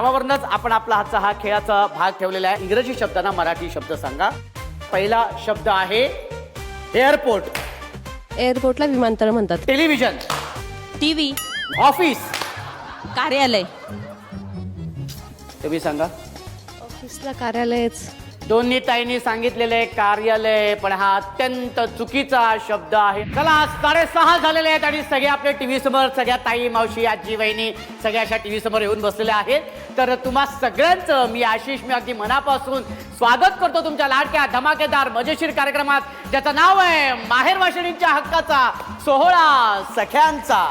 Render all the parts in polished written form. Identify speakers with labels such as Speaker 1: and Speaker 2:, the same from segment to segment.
Speaker 1: नावावरूनच आपण आपला आजचा हा खेळाचा भाग ठेवलेला आहे. इंग्रजी शब्दांना मराठी शब्द सांगा. पहिला शब्द आहे एअरपोर्ट.
Speaker 2: एअरपोर्टला विमानतळ म्हणतात.
Speaker 1: टेलिव्हिजन.
Speaker 3: टीव्ही.
Speaker 1: ऑफिस.
Speaker 3: कार्यालय.
Speaker 1: तुम्ही सांगा.
Speaker 2: ऑफिसला कार्यालयच.
Speaker 1: दोन्ही ताईंनी सांगितलेले कार्यालय, पण हा अत्यंत चुकीचा शब्द आहे. चला 6:30 झालेले आहेत आणि सगळे आपले टीव्ही समोर, सगळ्या ताई, मावशी, आजी, वहिनी सगळ्या अशा टीव्ही समोर येऊन बसलेल्या आहेत. तर तुम्हा सगळ्यांचं मी आशिष, मी अगदी मनापासून स्वागत करतो तुमच्या लाडक्या धमाकेदार मजेशीर कार्यक्रमात, ज्याचं नाव आहे माहेर वाशिणींच्या हक्काचा सोहळा सख्यांचा.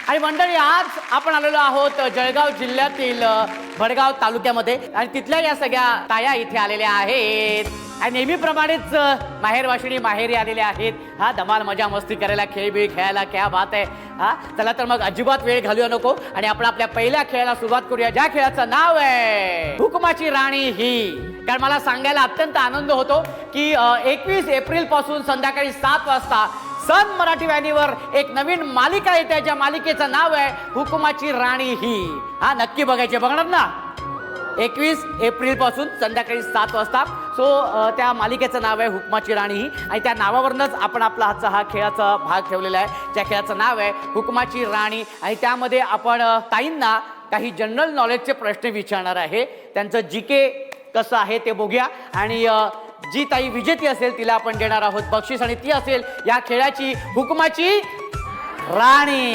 Speaker 1: आणि मंडळी, आज आपण आलेलो आहोत जळगाव जिल्ह्यातील भडगाव तालुक्यामध्ये आणि तिथल्या या सगळ्या ताया इथे आलेल्या आहेत. आणि नेहमीप्रमाणेच माहेर वाशिणी माहेरी आलेल्या आहेत. हा धमाल मजा मस्ती करायला, खेळ खेळायला. क्या बात आहे. हा चला तर मग अजिबात वेळ घालूया नको आणि आपण आपल्या पहिल्या खेळाला सुरुवात करूया, ज्या खेळाचं नाव आहे हुकुमाची राणी ही. कारण मला सांगायला अत्यंत आनंद होतो की 21 एप्रिल पासून संध्याकाळी 7 वाजता सन मराठी वाहिनीवर एक नवीन मालिका येते, ज्या मालिकेचं नाव आहे हुकुमाची राणी ही. हा नक्की बघायचे, बघणार ना. 21 एप्रिल पासून संध्याकाळी 7 वाजता. सो त्या मालिकेचं नाव आहे हुकुमाची राणी ही आणि त्या नावावरूनच आपण आपला आजचा हा खेळाचा भाग ठेवलेला आहे, ज्या खेळाचं नाव आहे हुकुमाची राणी. आणि त्यामध्ये आपण ताईंना काही जनरल नॉलेजचे प्रश्न विचारणार आहे. त्यांचं जीके कसं आहे ते बघूया आणि जी ताई विजेती असेल तिला आपण देणार आहोत बक्षीस आणि ती असेल या खेळाची हुकुमाची राणी.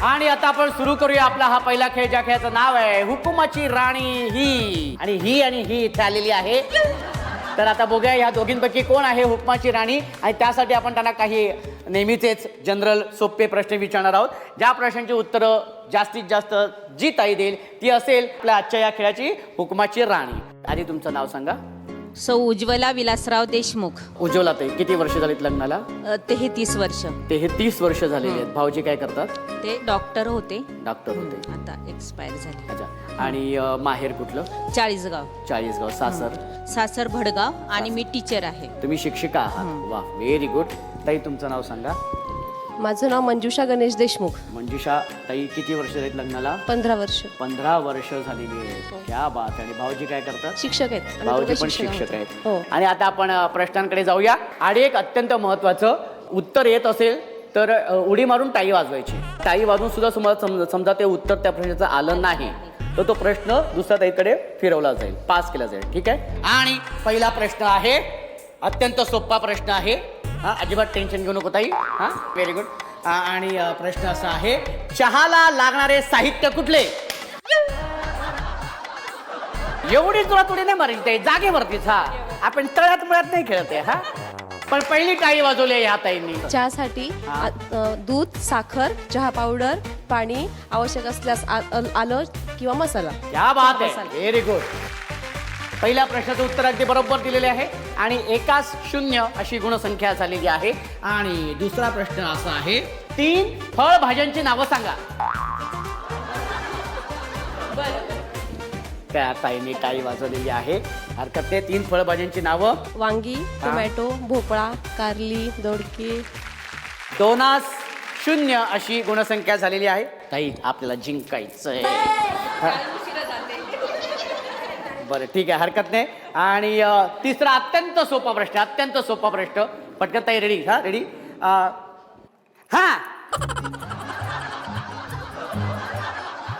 Speaker 1: आणि आता आपण सुरू करूया आपला हा पहिला खेळ, ज्या खेळाचं नाव आहे हुकुमाची राणी ही. आणि ही इथे आलेली आहे. तर आता बघूया या दोघींपैकी कोण आहे हुकुमाची राणी. आणि त्यासाठी आपण त्यांना काही नेहमीचेच जनरल सोपे प्रश्न विचारणार आहोत, ज्या प्रश्नांची उत्तरं जास्तीत जास्त जी ताई देईल ती असेल आपल्या आजच्या या खेळाची हुकुमाची राणी. आधी तुमचं नाव सांगा.
Speaker 3: सौ उज्ज्वला विलासराव देशमुख.
Speaker 1: उज्ज्वला ताई, किती वर्ष झालीत लग्नाला?
Speaker 3: 33 वर्ष.
Speaker 1: 33 वर्ष झालेली आहेत. भाऊजी काय करतात?
Speaker 3: ते डॉक्टर होते.
Speaker 1: डॉक्टर होते.
Speaker 3: आता एक्सपायर झाले.
Speaker 1: अच्छा. आणि माहेर कुठलं?
Speaker 3: चाळीसगाव.
Speaker 1: चाळीसगाव. सासर?
Speaker 3: सासर भडगाव आणि मी टीचर आहे.
Speaker 1: तुम्ही शिक्षिका आहात. वा, व्हेरी गुड. ताई तुमचं नाव सांगा.
Speaker 2: माझं नाव मंजुषा गणेश देशमुख.
Speaker 1: मंजुषा ताई, किती वर्ष झालीत लग्नाला?
Speaker 2: 15 वर्ष.
Speaker 1: 15 वर्ष झालेली आहेत. क्या बात. आणि भाऊजी काय करतात?
Speaker 2: शिक्षक आहेत.
Speaker 1: भाऊजी पण शिक्षक आहेत.
Speaker 2: हो.
Speaker 1: आणि आता आपण प्रश्नांकडे जाऊया. आणि एक अत्यंत महत्वाचं उत्तर येत असेल तर उडी मारून टाळी वाजवायची. टाळी वाजून सुद्धा समजा ते उत्तर त्या प्रश्नाचं आलं नाही तर तो प्रश्न दुसऱ्या ताईकडे फिरवला जाईल, पास केला जाईल. ठीक आहे. आणि पहिला प्रश्न आहे अत्यंत सोपा प्रश्न आहे. हा अजिबात टेन्शन घेऊ नको ताई. हा व्हेरी गुड. आणि प्रश्न असा आहे, चहाला लागणारे साहित्य कुठले? एवढी तुळातुळी नाही मारायची जागेवरतीच. हा आपण तळ्यात मुळात नाही खेळत आहे. हा पण पहिली टाळी वाजवली ह्या ताईंनी.
Speaker 2: चहासाठी दूध, साखर, चहा पावडर, पाणी, आवश्यक असल्यास आलं किंवा मसाला.
Speaker 1: क्या बात आहे. Very good. पहिल्या प्रश्नाचं उत्तर अगदी बरोबर दिलेले आहे आणि 1-0 अशी गुणसंख्या झालेली आहे. आणि दुसरा प्रश्न असा आहे, 3 फळभाज्यांची नावं सांगा. त्या ताईने टाळी वाजवलेली आहे. हरकत नाही. 3 फळभाज्यांची नावं.
Speaker 2: वांगी, टोमॅटो, भोपळा, कारली, दोडकी.
Speaker 1: 2-0 अशी गुणसंख्या झालेली आहे. ताई आपल्याला जिंकायचंय. बरं ठीक आहे, हरकत नाही. आणि तिसरा अत्यंत सोपा प्रश्न. पटकन ताई रेडी? हा रेडी. हा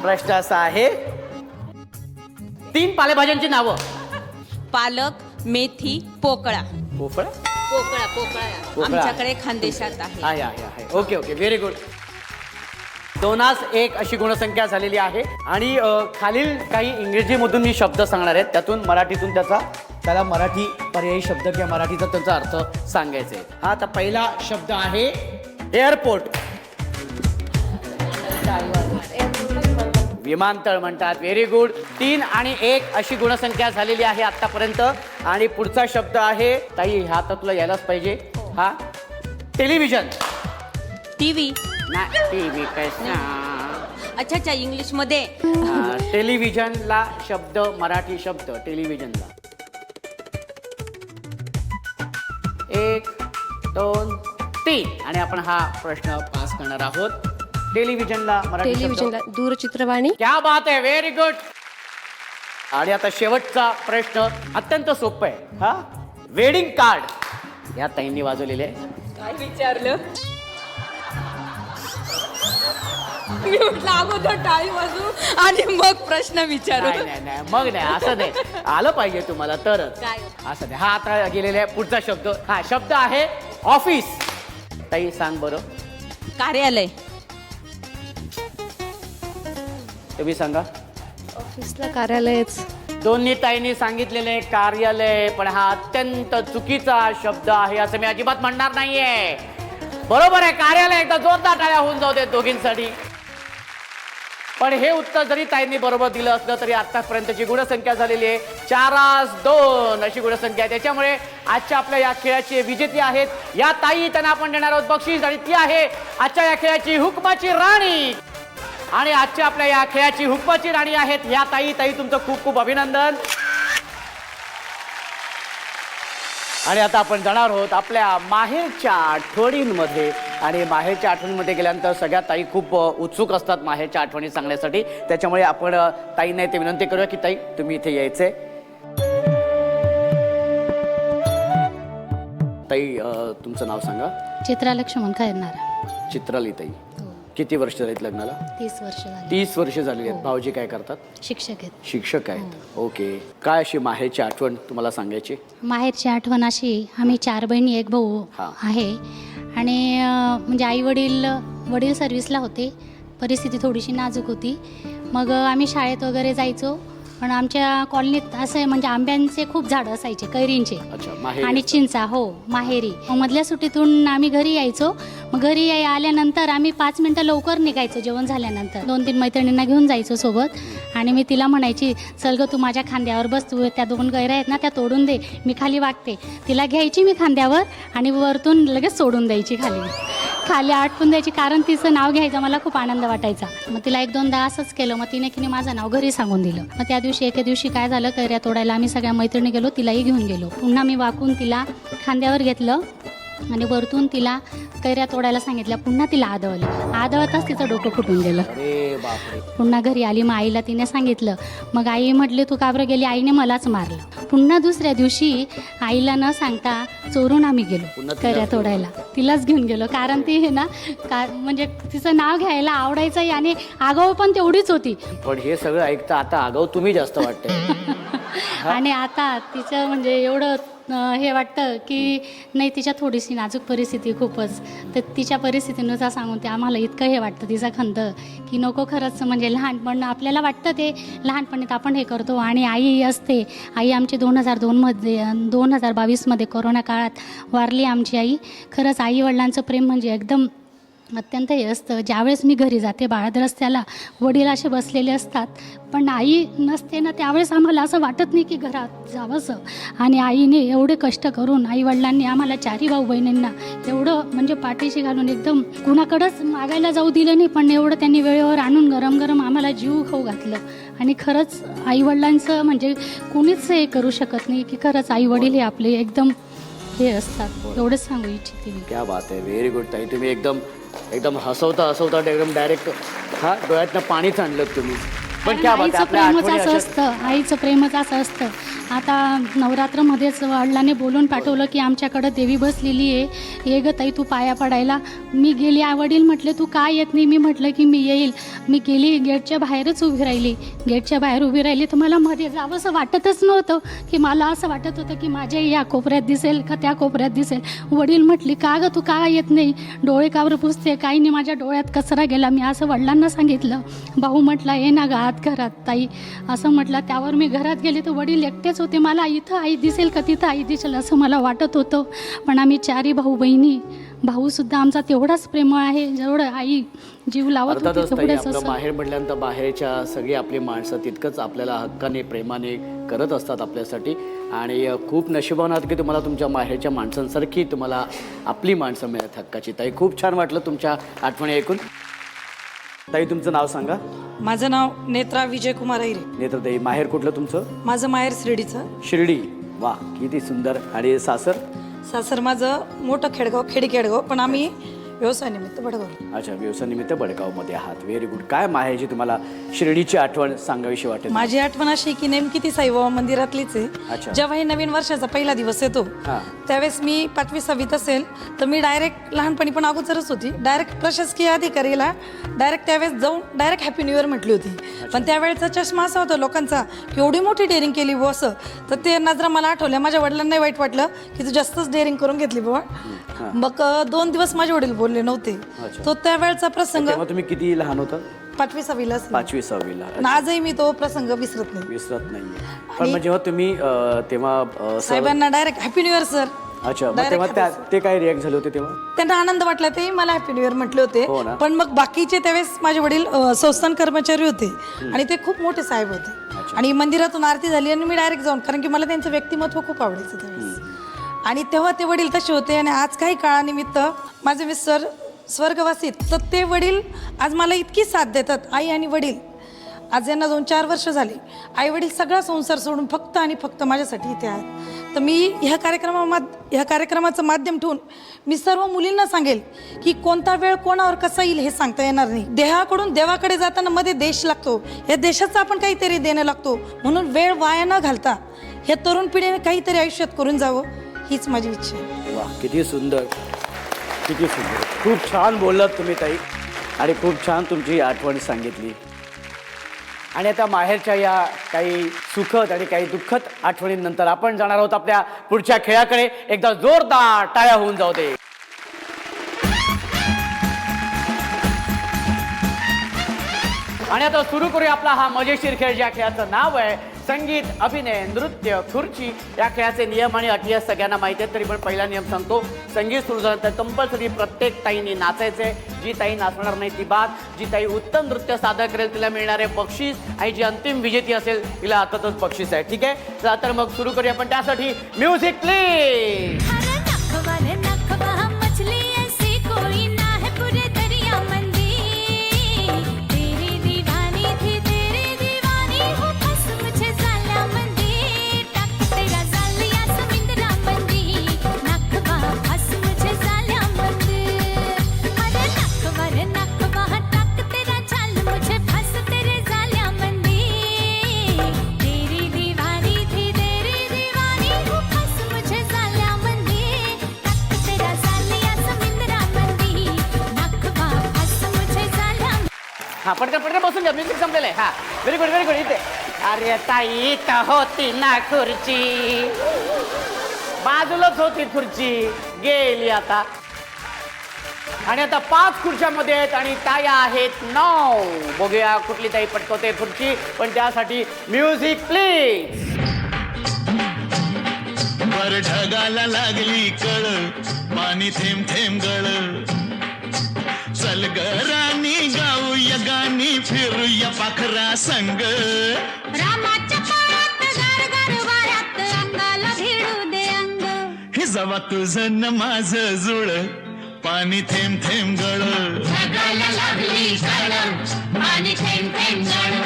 Speaker 1: प्रश्न असा आहे, 3 पालेभाज्यांची नावं.
Speaker 3: पालक, मेथी, पोकळा.
Speaker 1: पोकळा.
Speaker 3: पोकळा आमच्याकडे खानदेशात आहे.
Speaker 1: Okay very good. 2-1 अशी गुणसंख्या झालेली आहे. आणि खालील काही इंग्रजीमधून मी शब्द सांगणार आहेत, त्यातून मराठीतून त्याला मराठी पर्यायी शब्द किंवा मराठीचा त्याचा अर्थ सांगायचा आहे. हा आता पहिला शब्द आहे एअरपोर्ट. विमानतळ म्हणतात. Very good. 3-1 अशी गुणसंख्या झालेली आहे आतापर्यंत. आणि पुढचा शब्द आहे ताई, हा तर तुला यायलाच पाहिजे. हा टेलिव्हिजन.
Speaker 3: टीव्ही.
Speaker 1: नाही, टीव्ही कसा?
Speaker 3: अच्छा इंग्लिश मध्ये.
Speaker 1: टेलिव्हिजनला शब्द, मराठी शब्द टेलिव्हिजनला. 1, 2, 3 नाही आणि आपण हा प्रश्न पास करणार आहोत. टेलिव्हिजनला मराठी शब्द.
Speaker 2: टेलिव्हिजनला दूरचित्रवाणी.
Speaker 1: क्या बात आहे, व्हेरी गुड. आणि आता शेवटचा प्रश्न अत्यंत सोपं आहे. हा, वेडिंग कार्ड या ताईंनी वाजवलेले आहे.
Speaker 3: काय विचारलं मी म्हटलं अगोदर टाळी वाजू आणि मग प्रश्न विचारू.
Speaker 1: नाही मग नाही, असं नाही, आलं पाहिजे तुम्हाला तरच.
Speaker 3: काय?
Speaker 1: असं नाही. हा आता गेलेला आहे पुढचा शब्द. हा शब्द आहे ऑफिस. ताई सांग बरं.
Speaker 3: कार्यालय.
Speaker 1: तुम्ही सांगा.
Speaker 2: ऑफिसला कार्यालयच.
Speaker 1: दोन्ही ताईंनी सांगितलेले कार्यालय, पण हा अत्यंत चुकीचा शब्द आहे असं मी अजिबात म्हणणार नाहीये. बरोबर आहे, कार्यालय. एकदा जोरदार टाळ्या होऊन जाऊ दे दोघींसाठी. पण हे उत्तर जरी ताईंनी बरोबर दिलं असलं तरी आतापर्यंतची गुणसंख्या झालेली आहे 4-2 अशी गुणसंख्या आहे. त्याच्यामुळे आजच्या आपल्या या खेळाची विजेती आहेत या ताई. त्यांना आपण देणार आहोत बक्षीस आणि ती आहे आजच्या या खेळाची हुकमाची राणी. आणि आजच्या आपल्या या खेळाची हुकमाची राणी आहेत या ताई. ताई तुमचं खूप खूप अभिनंदन. आणि आता आपण जाणार आहोत आपल्या माहेरच्या आठवणींमध्ये. आणि माहेरच्या आठवणींमध्ये गेल्यानंतर सगळ्या ताई खूप उत्सुक असतात माहेरच्या आठवणी सांगण्यासाठी. त्याच्यामुळे आपण ताईंना इथे विनंती करूया की ताई तुम्ही इथे यायचंय. ताई तुमचं नाव सांगा.
Speaker 4: चित्रा लक्ष्मण खैरनार.
Speaker 1: चित्राली ताई. किती वर्ष झालीत लग्नाला?
Speaker 4: 30 वर्ष झाली.
Speaker 1: 30 वर्ष झालेली आहेत. भाऊजी काय करतात?
Speaker 4: शिक्षक आहेत.
Speaker 1: शिक्षक आहेत. ओके. काय अशी माहेरची आठवण तुम्हाला सांगायची?
Speaker 4: माहेरची आठवण अशी, आम्ही 4 बहिणी 1 भाऊ
Speaker 1: हा.
Speaker 4: आहे. आणि म्हणजे आई वडील सर्व्हिसला होते. परिस्थिती थोडीशी नाजूक होती. मग आम्ही शाळेत वगैरे जायचो. पण आमच्या कॉलनीत असे म्हणजे आंब्यांचे खूप झाडं असायचे, कैरींचे आणि चिंचा. हो, माहेरी. मधल्या सुट्टीतून आम्ही घरी यायचो. मग घरी आल्यानंतर आम्ही 5 मिनिटं लवकर निघायचो जेवण झाल्यानंतर. 2-3 मैत्रिणींना घेऊन जायचो सोबत. आणि मी तिला म्हणायची, चल ग तू माझ्या खांद्यावर बस, तू त्या 2 कैऱ्या आहेत ना त्या तोडून दे, मी खाली वागते. तिला घ्यायची मी खांद्यावर आणि वरतून लगेच सोडून द्यायची खाली आटपून द्यायची. कारण तिचं नाव घ्यायचं मला खूप आनंद वाटायचा. मग तिला 1-2दा असंच केलं. मग तिने माझं नाव घरी सांगून दिलं. मग त्या दिवशी एके दिवशी काय झालं, कैऱ्या तोडायला आम्ही सगळ्या मैत्रिणी गेलो, तिलाही घेऊन गेलो. पुन्हा मी वाकून तिला खांद्यावर घेतलं आणि वरतून तिला कैऱ्या तोडायला सांगितल्या. पुन्हा तिला आदळताच तिचं डोकं फुटून गेलं. पुन्हा घरी आली. मग आईला तिने सांगितलं. मग आई म्हटली, तू का बरं गेली? आईने मलाच मारलं. पुन्हा दुसऱ्या दिवशी आईला न सांगता चोरून आम्ही गेलो कैऱ्या तोडायला. तिलाच घेऊन गेलो. कारण ती हे ना म्हणजे तिचं नाव घ्यायला आवडायचं आणि आगाऊ पण तेवढीच होती.
Speaker 1: पण हे सगळं ऐकता आता आगाऊ तुम्ही जास्त वाटतंय.
Speaker 4: आणि आता तिचं म्हणजे एवढं हे वाटतं की नाही, तिच्या थोडीशी नाजूक परिस्थिती खूपच. तर तिच्या परिस्थितीनुसार सांगून ते आम्हाला इतकं हे वाटतं तिचा खंत की नको. खरंच म्हणजे लहानपण आपल्याला वाटतं ते लहानपणीत आपण हे करतो. आणि आई असते. आई आमची 2022मध्ये कोरोना काळात वारली आमची आई. खरंच आई वडिलांचं प्रेम म्हणजे एकदम अत्यंत हे असतं. ज्यावेळेस मी घरी जाते बाळद रस्त्याला, वडील असे बसलेले असतात, पण आई नसते ना, त्यावेळेस आम्हाला असं वाटत नाही की घरात जावंसं. आणि आईने एवढे कष्ट करून आईवडिलांनी आम्हाला 4 भाऊ बहिणींना एवढं म्हणजे पाठीशी घालून एकदम कुणाकडंच मागायला जाऊ दिलं नाही. पण एवढं त्यांनी वेळेवर आणून गरम गरम आम्हाला जीव खाऊ घातलं. आणि खरंच आईवडिलांचं म्हणजे कोणीच हे करू शकत नाही की खरंच आईवडील हे आपले एकदम हे असतात. एवढंच सांगू इच्छिते मी.
Speaker 1: क्या बात आहे, व्हेरी गुड ताई. तुम्ही एकदम हसवता एकदम डायरेक्ट डोळ्यातनं पाणीच आणलं तुम्ही. पण क्या बात आहे, आपल्या आठवणी
Speaker 4: असं असतं. आईचं प्रेमच असं असतं. आता नवरात्रमध्येच वडिलांनी बोलून पाठवलं की आमच्याकडं देवी बसलेली आहे, ये ग ताई तू पाया पडायला. मी गेली. वडील म्हटले तू का येत नाही? मी म्हटलं की मी येईल. मी गेली, गेटच्या बाहेरच उभी राहिली. गेटच्या बाहेर उभी राहिली तर मला मध्ये जावं असं वाटतच नव्हतं. की मला असं वाटत होतं की माझ्या या कोपऱ्यात दिसेल का त्या कोपऱ्यात दिसेल. वडील म्हटले का ग तू का येत नाही? डोळे कावर पुसते? काही नाही, माझ्या डोळ्यात कचरा गेला. मी असं वडिलांना सांगितलं. भाऊ म्हटला ये ना ग आत घरात ताई असं म्हटलं. त्यावर मी घरात गेले तर वडील एकटेच होते. मला इथं आई दिसेल का तिथं आई दिसेल असं मला वाटत होतं. पण आम्ही 4 भाऊ बहिणी, भाऊसुद्धा आमचा तेवढाच प्रेमळ आहे जेवढं आई जीव लावत होती तेवढंच.
Speaker 1: आपलं माहेर म्हटल्यानंतर बाहेरच्या सगळी आपली माणसं तितकंच आपल्याला हक्काने प्रेमाने करत असतात आपल्यासाठी. आणि खूप नशिबान आहात की तुम्हाला तुमच्या माहेरच्या माणसांसारखी तुम्हाला आपली माणसं मिळत हक्काची. ताई खूप छान वाटलं तुमच्या आठवणी ऐकून. ताई तुमचं नाव सांगा.
Speaker 5: माझं नाव नेत्रा विजयकुमार अहिरे.
Speaker 1: नेत्रताई, माहेर कुठलं तुमचं?
Speaker 5: माझं माहेर शिर्डीचं.
Speaker 1: शिर्डी. वा, किती सुंदर. आणि सासर?
Speaker 5: सासर माझं मोठं खेडगाव खेडी खेडगाव, पण आम्ही व्यवसायानिमित्त भडगाव.
Speaker 1: अच्छा, व्यवसायानिमित्त बडगावमध्ये आहात. Very good. काय माहेरची तुम्हाला शिर्डीची आठवण सांगावीशी वाटेल?
Speaker 5: माझी आठवण अशी की नेमकी ती साईबाबा मंदिरातलीच
Speaker 1: अच्छा.
Speaker 5: आहे. जेव्हा हे नवीन वर्षाचा पहिला दिवस येतो
Speaker 1: हां.
Speaker 5: त्यावेळेस मी 5वी-6वीत असेल तर मी डायरेक्ट लहानपणी पण अगोदरच होती, डायरेक्ट प्रशासकीय अधिकारीला डायरेक्ट त्यावेळेस जाऊन डायरेक्ट हॅपी न्यू इयर म्हटली होती. पण त्यावेळेचा चष्मा असा होता लोकांचा की एवढी मोठी डेअरिंग केली बुवा असं, तर ते नजरा मला आठवल्या. माझ्या वडिलांनाही वाईट वाटलं की तू जास्तच डेअरिंग करून घेतली बुवा. मग 2 दिवस माझे वडील बोलले नव्हते. तो त्यावेळेचा प्रसंग,
Speaker 1: तेव्हा तुम्ही किती लहान होता?
Speaker 5: 5वी-6वीला
Speaker 1: 5वी-6वीला.
Speaker 5: आजही मी तो प्रसंग विसरत नाही.
Speaker 1: विसरत नाहीये. पण मग जेव्हा तुम्ही तेव्हा
Speaker 5: साहेबांना direct happy new year sir.
Speaker 1: अच्छा, मग तेव्हा ते काय रिॲक्ट झाले होते तेव्हा?
Speaker 5: त्यांना आनंद वाटला, ते मला हॅपी न्यू इयर म्हटले
Speaker 1: हो
Speaker 5: होते.
Speaker 1: ना.
Speaker 5: पण मग बाकीचे त्यावेळेस माझे वडील संस्थान कर्मचारी होते आणि ते खूप मोठे साहेब होते. आणि मंदिरातून आरती झाली आणि मी डायरेक्ट जाऊन, कारण की मला त्यांचं व्यक्तिमत्व खूप आवडायचं त्यावेळेस. आणि तेव्हा ते वडील तसे होते. आणि आज काही काळानिमित्त माझे मिस्टर स्वर्गवासी, तर ते वडील आज मला इतकी साथ देतात. आई आणि वडील आज यांना 2-4 वर्ष झाली. आई वडील सगळा संसार सोडून फक्त आणि फक्त माझ्यासाठी इथे आहेत. तर मी ह्या कार्यक्रमाचं माध्यम ठेवून मी सर्व मुलींना सांगेल की कोणता वेळ कोणावर कसा येईल हे सांगता येणार नाही. देहाकडून देवाकडे जाताना मध्ये देश लागतो, या देशाचं आपण काहीतरी देणं लागतो. म्हणून वेळ वाया न घालता ह्या तरुण पिढीने काहीतरी आयुष्यात करून जावं, हीच माझी इच्छा आहे.
Speaker 1: वा, किती सुंदर, किती सुंदर. खूप छान बोललात तुम्ही ताई, आणि खूप छान तुमची आठवण सांगितली. आणि आता माहेरच्या या काही सुखद आणि काही दुःखद आठवणींनंतर आपण जाणार आहोत आपल्या पुढच्या खेळाकडे. एकदा जोरदार टाळ्या होऊन जाऊ दे. आणि आता सुरू करूया आपला हा मजेशीर खेळ, ज्या खेळाचं नाव आहे संगीत, अभिनय, नृत्य, खुर्ची. या खेळाचे नियम आणि अटी सगळ्यांना माहिती आहेत, तरी पण पहिला नियम सांगतो. संगीत सुरू झालं तर कंपल्सरी प्रत्येक ताईंनी नाचायचंय. जी ताई नाचणार नाही ती बाद. जी ताई उत्तम नृत्य सादर करेल तिला मिळणारे बक्षीस, आणि जी अंतिम विजेती असेल तिला हातातच बक्षीस आहे. ठीक आहे, चला तर मग सुरू करूया. पण त्यासाठी म्युझिक प्लीज. हा, पटकन बसून घ्या, म्युझिक संपलेलं आहे. हा, व्हेरी गुड, व्हेरी गुड. इथे अरे ताई इथं होती ना खुर्ची, बाजूलाच होती खुर्ची, गेली आता. आणि आता 5 खुर्च्यामध्ये आहेत आणि ताया आहेत 9. बघूया कुठली ताई पटकवते खुर्ची. पण त्यासाठी म्युझिक प्लीज.
Speaker 6: वर ढगाला लागली कळ, पाणी थेंब थेंब गळ. चल ग राणी गाऊया गाणी, फिरूया पाखरा संग.
Speaker 3: रामाच्या पायात गार गार वाऱ्यात अंगाला भिडू दे अंग.
Speaker 6: हे जवा तुझं न माझं जुळ, पाणी थेंब थेंब गळ.
Speaker 3: ढगाला लागली कळ, पाणी थेंब थेंब गळ.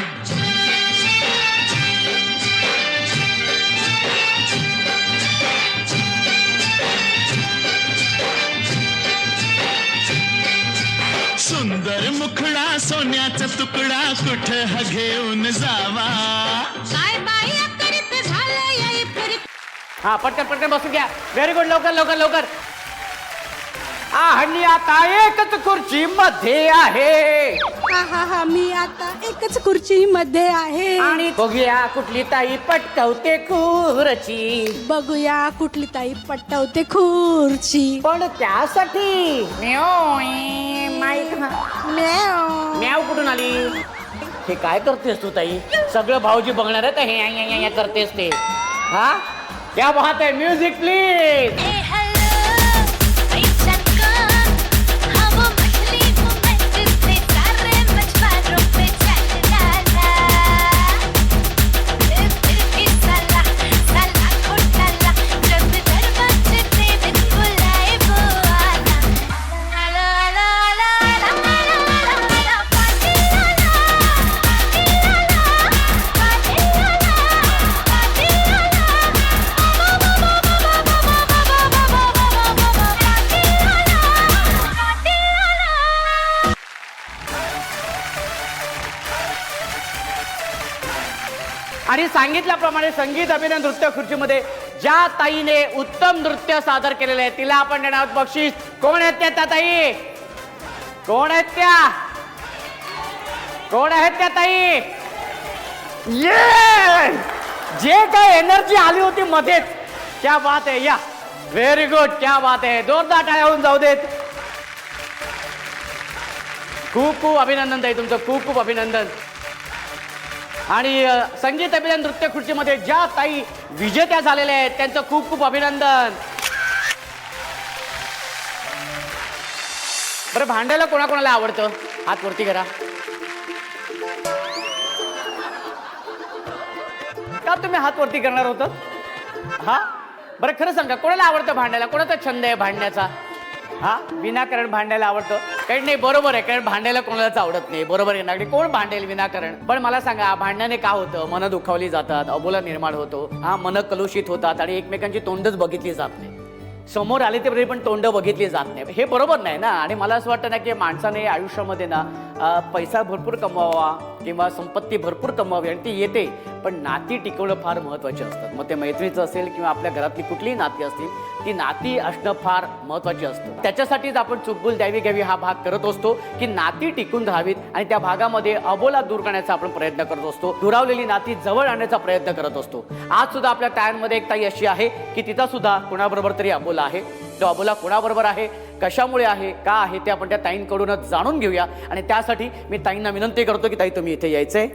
Speaker 6: सुंदर मुखडा सोन्याचा तुकडा, कुठं हा घेऊन जावा.
Speaker 3: काय बाई करीत झालं याई फिरीत.
Speaker 1: हा, पटकन बसून घ्या. Very good. लवकर लवकर लवकर. आणि आता एकच खुर्ची मध्ये आहे.
Speaker 3: हा मी आता एकच खुर्ची मध्ये आहे.
Speaker 1: आणि बघूया कुठली ताई पटकवते खुर्ची.
Speaker 3: बघूया कुठली ताई पटवते खुर्ची.
Speaker 1: पण त्यासाठी माईक म्याव कुठून आली? हे काय करतेस तू ताई? सगळं भाऊजी बघणार आहे तर हे करतेस ते. हा, क्या बात आहे. Music please. आणि सांगितल्याप्रमाणे संगीत अभिनय नृत्य खुर्चीमध्ये ज्या ताईने उत्तम नृत्य सादर केलेले आहे तिला आपण देणार आहोत बक्षीस. कोण आहेत त्या ताई? कोण आहेत त्या? कोण आहेत त्या ताई? ये जे काय एनर्जी आली होती मध्येच, क्या बात आहे. या व्हेरी गुड, क्या बात आहे. जोरदार टाळ्या होऊन जाऊ देत. खूप खूप अभिनंदन ताई तुमचं, खूप खूप अभिनंदन. आणि संगीत अभिनय नृत्य खुर्चीमध्ये ज्या ताई विजेत्या झालेल्या आहेत त्यांचं खूप खूप अभिनंदन. बरं, भांडायला कोणाकोणाला आवडतं? हात वरती करा. का तुम्ही हात वरती करणार होतं? हा बरं, खरं सांगा, कोणाला आवडतं भांडायला? कोणाचा छंद आहे भांडण्याचा? हा, विनाकारण भांडायला आवडतं? काही नाही, बरोबर आहे, कारण भांडायला कोणालाच आवडत नाही. बरोबर आहे ना? कोण भांडेल विनाकारण? पण मला सांगा, भांडण्याने का होतं? मन दुखावली जातात, अबोला निर्माण होतो, हा, मन कलुषित होतात आणि एकमेकांची तोंडच बघितली जात नाही. समोर आले तरी पण तोंड बघितली जात नाही. हे बरोबर नाही ना. आणि मला असं वाटतं ना की माणसाने आयुष्यामध्ये ना पैसा भरपूर कमवावा किंवा संपत्ती भरपूर कमवावी आणि ती येते, पण नाती टिकवणं फार महत्त्वाची असतात. मग ते मैत्रीचं असेल किंवा आपल्या घरातली कुठलीही नाती असतील, ती नाती असणं फार महत्त्वाची असतं. त्याच्यासाठीच आपण चुकबुल द्यावी घ्यावी हा भाग करत असतो की नाती टिकून राहावीत आणि त्या भागामध्ये अबोला दूर करण्याचा आपण प्रयत्न करत असतो. दुरावलेली नाती जवळ आणण्याचा प्रयत्न करत असतो. आज सुद्धा आपल्या टाळ्यांमध्ये एक ताई अशी आहे की तिचा सुद्धा कोणाबरोबर तरी अबोला आहे. तो अबोला कोणाबरोबर आहे, कशामुळे आहे, का आहे, ते आपण त्या ताईंकडूनच जाणून घेऊया. आणि त्यासाठी मी ताईंना विनंती करतो की ताई तुम्ही इथे यायचंय.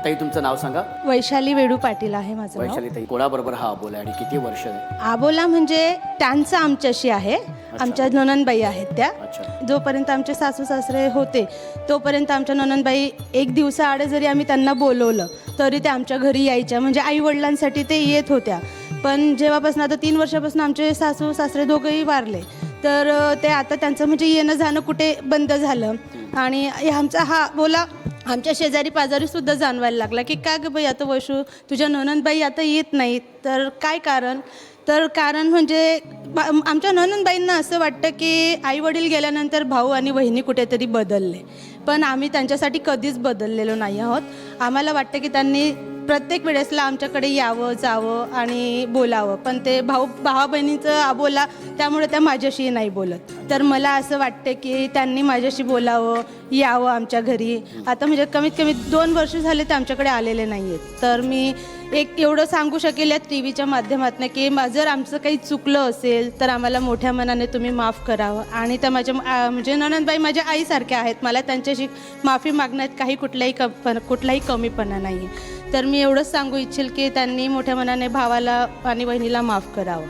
Speaker 1: ताई तुमचं नाव सांगा.
Speaker 7: वैशाली वेडू पाटील आहे माझं नाव.
Speaker 1: वैशाली ताई, कोणाबरोबर हा अबोला आणि किती वर्ष आहे?
Speaker 7: आबोला म्हणजे त्यांचं आमच्याशी आहे. आमच्या ननंदबाई आहेत त्या.
Speaker 1: अच्छा.
Speaker 7: जोपर्यंत आमचे सासू सासरे होते तोपर्यंत आमच्या ननंदबाई एक दिवसाआड जरी आम्ही त्यांना बोलवलं तरी ते आमच्या घरी यायच्या. म्हणजे आई वडिलांसाठी ते येत होत्या. पण जेव्हापासून आता 3 वर्षापासून आमचे सासू सासरे दोघंही वारले, तर ते आता त्यांचं म्हणजे येणं जाणं कुठे बंद झालं. आणि आमचा हा बोला आमच्या शेजारी पाजारी सुद्धा जाणवायला लागला की का गं बाई आता वैशू तुझ्या ननंदबाई आता येत नाहीत. तर काय कारण? तर कारण म्हणजे आमच्या ननंदबाईंना असं वाटतं की आई वडील गेल्यानंतर भाऊ आणि बहिणी कुठेतरी बदलले, पण आम्ही त्यांच्यासाठी कधीच बदललेलो नाही आहोत. आम्हाला वाटतं की त्यांनी प्रत्येक वेळेसला आमच्याकडे यावं जावं आणि बोलावं, पण ते भाऊ बहिणीचं अबोला त्यामुळे त्या माझ्याशी नाही बोलत. तर मला असं वाटतं की त्यांनी माझ्याशी बोलावं, यावं आमच्या घरी. आता म्हणजे कमीत कमी 2 वर्ष झाले ते आमच्याकडे आलेले नाही आहेत. तर मी एक एवढं सांगू शकेल या टी व्हीच्या माध्यमातून की जर आमचं काही चुकलं असेल तर आम्हाला मोठ्या मनाने तुम्ही माफ करावं. आणि त्या माझ्या म्हणजे ननंदबाई माझ्या आईसारख्या आहेत. मला त्यांच्याशी माफी मागण्यात काही कुठलाही कमीपणा नाही आहे. तर मी एवढंच सांगू इच्छेल की त्यांनी मोठ्या मनाने भावाला आणि बहिणीला माफ करावं.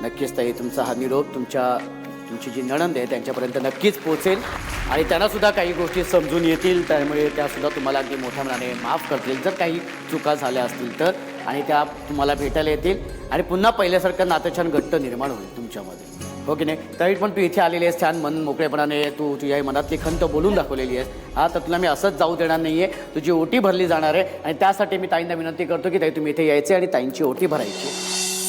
Speaker 1: नक्कीच ताई, तुमचा हा निरोप तुमची जी नणंद आहे त्यांच्यापर्यंत नक्कीच पोहोचेल आणि त्यांना सुद्धा काही गोष्टी समजून येतील. त्यामुळे त्यासुद्धा तुम्हाला अगदी मोठ्या मनाने माफ करतील जर काही चुका झाल्या असतील तर. आणि त्या तुम्हाला भेटायला येतील आणि पुन्हा पहिल्यासारखं नातं छान घट्ट निर्माण होईल तुमच्यामध्ये, हो की नाही? तरी पण तू इथे आलेली आहेस, छान मन मोकळेपणाने तू तुझ्या मनातली खंत बोलून दाखवलेली आहेस. हा, तर तुला मी असंच जाऊ देणार नाही आहे. तुझी ओटी भरली जाणार आहे आणि त्यासाठी मी ताईंना विनंती करतो की ताई तुम्ही इथे यायचे आणि ताईंची ओटी भरायची.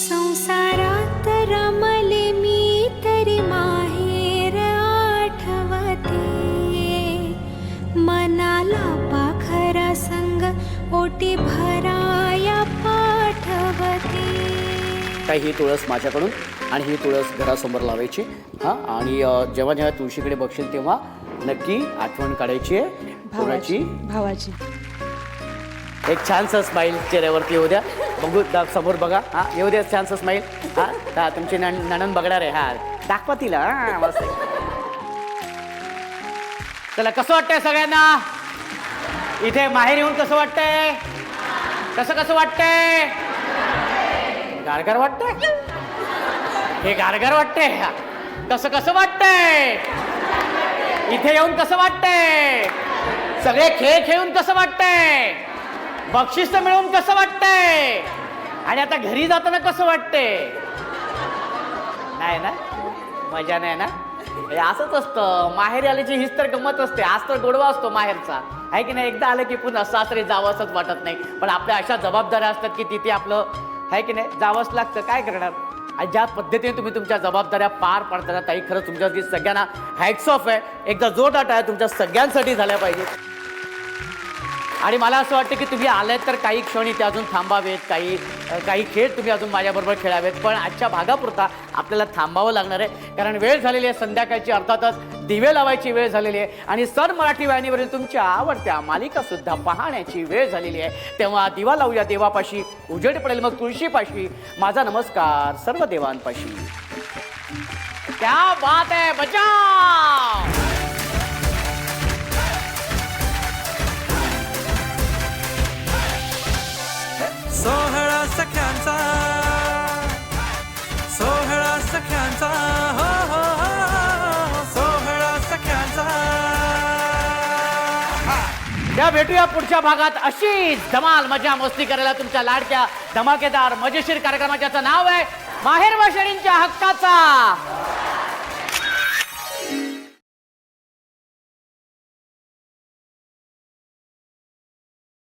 Speaker 3: संसारात रमले मी तरी माहेर आठवते, मनाला पाखरा संग ओटी भराया पाठवते.
Speaker 1: ताई ही तुळस माझ्याकडून आणि ही तुळस घरासमोर लावायची. हां, आणि जेव्हा जेव्हा तुळशीकडे बघशील तेव्हा नक्की आठवण काढायची आहे
Speaker 7: भावाची.
Speaker 1: एक छानसं स्माईल चेहऱ्यावरती येऊ द्या. बघू समोर बघा. हां, येऊ द्या छानसं स्माईल. हां, तुमची नणंद बघणार आहे. हां, दाखवा तिला. हां, मस्त. चला, कसं वाटतंय सगळ्यांना इथे माहेर येऊन? कसं वाटतंय? कसं वाटतंय? गारगार वाटतंय? हे गारगार वाटतंय. कसं वाटतंय इथे येऊन? कसं वाटतंय? सगळे खेळ खेळून कसं वाटतंय? बक्षीस मिळवून कसं वाटतंय? आणि आता घरी जाताना कसं वाटतंय? नाही ना, मजा नाही ना? हे असंच असतं, माहेरी आल्याची हीच तर गंमत असते. आज तर गोडवा असतो माहेरचा, आहे की नाही? एकदा आलं की पुन्हा सासरे जावं असंच वाटत नाही. पण आपल्या अशा जबाबदाऱ्या असतात की तिथे आपलं, आहे की नाही, जावंच लागतं. काय करणार? आणि ज्या पद्धतीने तुम्ही तुमच्या जबाबदाऱ्या पार पाडताना ताई, खरंच तुमच्यासाठी सगळ्यांना हॅट्स ऑफ आहे. एकदा जोरदार आहे तुमच्या सगळ्यांसाठी झाल्या पाहिजे. आणि मला असं वाटतं की तुम्ही आलात तर काही क्षणी ते अजून थांबावेत, काही खेळ तुम्ही अजून माझ्याबरोबर खेळावेत. पण आजच्या भागापुरता आपल्याला थांबावं लागणार आहे, कारण वेळ झालेली आहे संध्याकाळची. अर्थातच दिवे लावायची वेळ झालेली आहे आणि सन मराठी वाहिनीवरील तुमच्या आवडत्या मालिका सुद्धा पाहण्याची वेळ झालेली आहे. तेव्हा दिवा लावूया देवापाशी, उजेड पडेल मग तुळशीपाशी. माझा नमस्कार सर्व देवांपाशी. क्या बात आहे, बचाव.
Speaker 8: सोहळा सख्यांचा, सोहळा सख्यांचा, हो हो हो, सोहळा सख्यांचा.
Speaker 1: त्या भेटूया पुढच्या भागात. अशीच धमाल मजा मस्ती करायला तुमच्या लाडक्या धमाकेदार मजेशीर कार्यक्रमाच्याचं नाव आहे माहेर भाषणींच्या हक्काचा